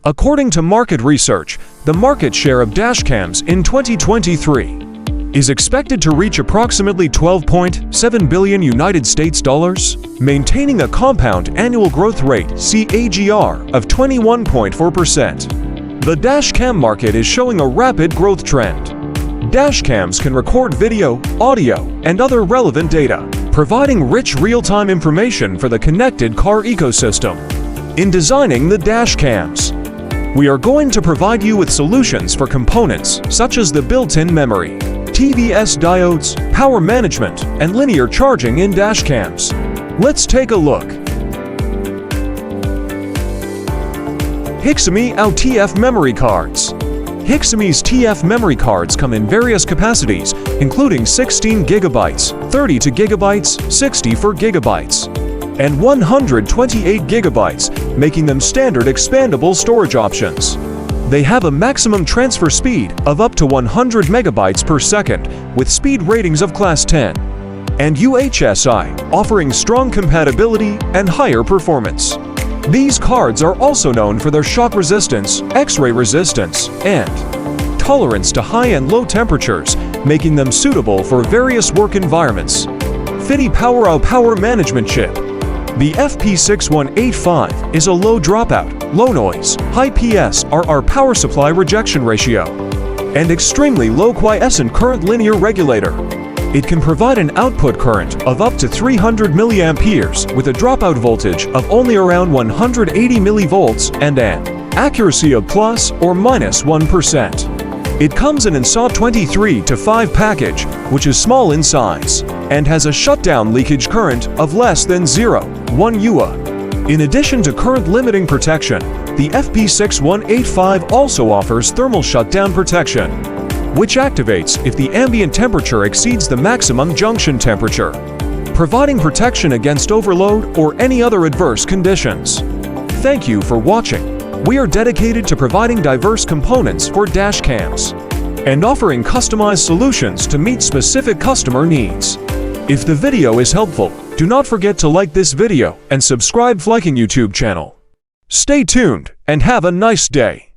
According to market research, the market share of dashcams in 2023 is expected to reach approximately $12.7 billion United States dollars, maintaining a compound annual growth rate (CAGR) of 21.4%. The dashcam market is showing a rapid growth trend. Dashcams can record video, audio, and other relevant data, providing rich real-time information for the connected car ecosystem. In designing the dashcams, we are going to provide you with solutions for components such as the built-in memory, TVS diodes, power management, and linear charging in dashcams. Let's take a look. Hixamy TF memory cards. Hixamy's TF memory cards come in various capacities, including 16 GB, 32 GB, 64 GB, and 128 GB, making them standard expandable storage options. They have a maximum transfer speed of up to 100 megabytes per second with speed ratings of Class 10, and UHSI, offering strong compatibility and higher performance. These cards are also known for their shock resistance, X-ray resistance, and tolerance to high and low temperatures, making them suitable for various work environments. FIDI power management chip. The FP6185 is a low dropout, low noise, high PSRR power supply rejection ratio, and extremely low quiescent current linear regulator. It can provide an output current of up to 300 mA with a dropout voltage of only around 180 mV and an accuracy of plus or minus 1%. It comes in SAW 23-5 package, which is small in size, and has a shutdown leakage current of less than 0.1 UA. In addition to current limiting protection, the FP6185 also offers thermal shutdown protection, which activates if the ambient temperature exceeds the maximum junction temperature, providing protection against overload or any other adverse conditions. Thank you for watching. We are dedicated to providing diverse components for dashcams and offering customized solutions to meet specific customer needs. If the video is helpful, do not forget to like this video and subscribe Flyking YouTube channel. Stay tuned and have a nice day.